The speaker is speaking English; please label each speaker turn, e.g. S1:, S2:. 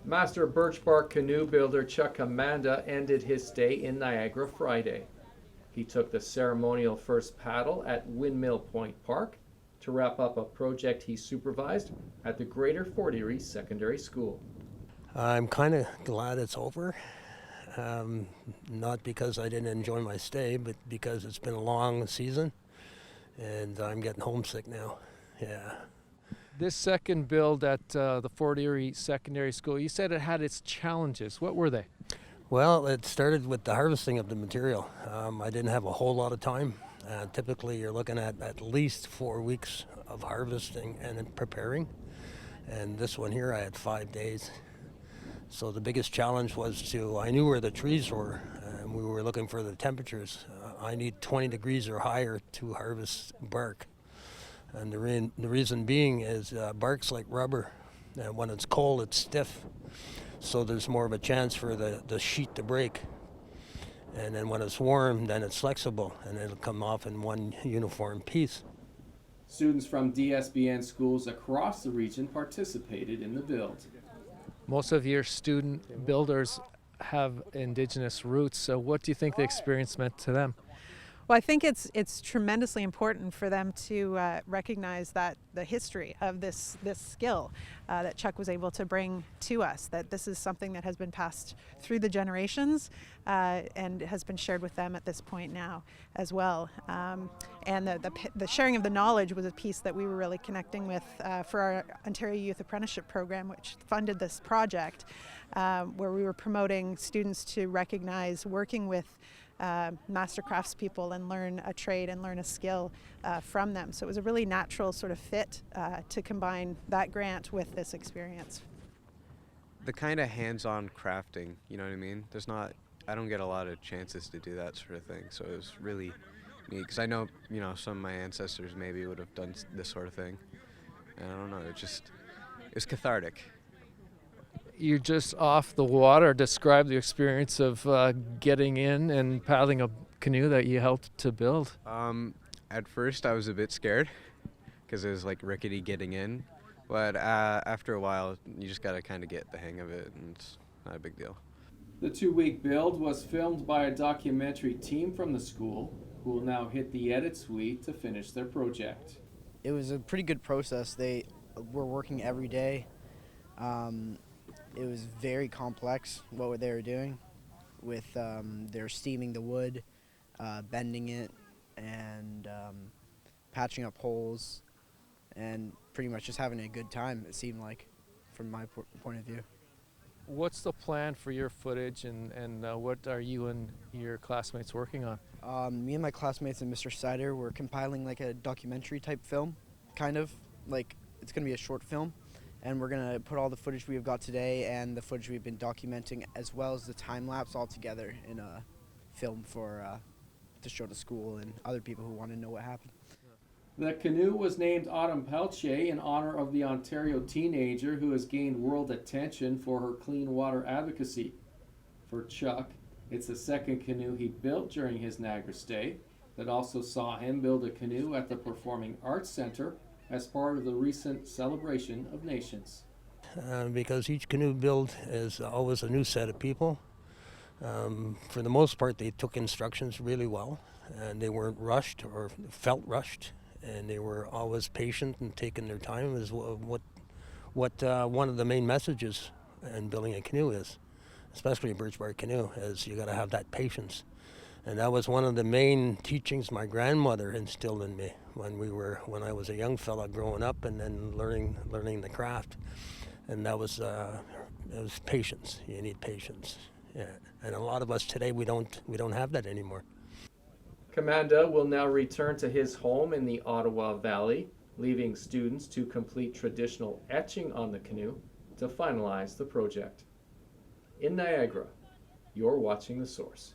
S1: Master birch bark canoe builder Chuck Commanda ended his stay in Niagara Friday. He took the ceremonial first paddle at Windmill Point Park to wrap up a project he supervised at the Greater Fort Erie Secondary School.
S2: I'm kind of glad it's over. Not because I didn't enjoy my stay, but because it's been a long season and I'm getting homesick now. Yeah.
S3: This second build at the Fort Erie Secondary School, you said it had its challenges. What were they?
S2: Well, it started with the harvesting of the material. I didn't have a whole lot of time. Typically, you're looking at least 4 weeks of harvesting and preparing. And this one here, I had 5 days. So the biggest challenge was I knew where the trees were, and we were looking for the temperatures. I need 20 degrees or higher to harvest bark. And the reason being is bark's like rubber, and when it's cold, it's stiff. So there's more of a chance for the sheet to break. And then when it's warm, then it's flexible, and it'll come off in one uniform piece.
S1: Students from DSBN schools across the region participated in the build.
S3: Most of your student builders have Indigenous roots, so what do you think the experience meant to them?
S4: Well, I think it's tremendously important for them to recognize that the history of this skill that Chuck was able to bring to us, that this is something that has been passed through the generations and has been shared with them at this point now as well. And the sharing of the knowledge was a piece that we were really connecting with for our Ontario Youth Apprenticeship Program, which funded this project, where we were promoting students to recognize working with master craftspeople and learn a trade and learn a skill from them. So it was a really natural sort of fit to combine that grant with this experience.
S5: The kind of hands-on crafting, you know what I mean? I don't get a lot of chances to do that sort of thing, so it was really neat, because I know, some of my ancestors maybe would have done this sort of thing, and I don't know, it was cathartic.
S3: You're just off the water. Describe the experience of getting in and paddling a canoe that you helped to build.
S5: At first I was a bit scared because it was like rickety getting in, but after a while you just gotta kind of get the hang of it, and it's not a big deal.
S1: The 2-week build was filmed by a documentary team from the school, who will now hit the edit suite to finish their project.
S6: It was a pretty good process. They were working every day. It was very complex what they were doing with they're steaming the wood, bending it, and patching up holes, and pretty much just having a good time, it seemed like, from my point of view.
S3: What's the plan for your footage, and what are you and your classmates working on?
S6: Me and my classmates and Mr. Sider were compiling like a documentary type film, kind of like it's going to be a short film. And we're going to put all the footage we've got today and the footage we've been documenting, as well as the time lapse, all together in a film to show to school and other people who want to know what happened.
S1: The canoe was named Autumn Pelche in honor of the Ontario teenager who has gained world attention for her clean water advocacy. For Chuck, it's the second canoe he built during his Niagara stay that also saw him build a canoe at the Performing Arts Centre as part of the recent Celebration of Nations.
S2: Because each canoe build is always a new set of people. For the most part, they took instructions really well, and they weren't rushed or felt rushed, and they were always patient and taking their time, is what one of the main messages in building a canoe is, especially a birch bark canoe, is you got to have that patience. And that was one of the main teachings my grandmother instilled in me when I was a young fella growing up, and then learning the craft. And that was it was patience. You need patience. Yeah. And a lot of us today we don't have that anymore.
S1: Commanda will now return to his home in the Ottawa Valley, leaving students to complete traditional etching on the canoe to finalize the project. In Niagara, you're watching The Source.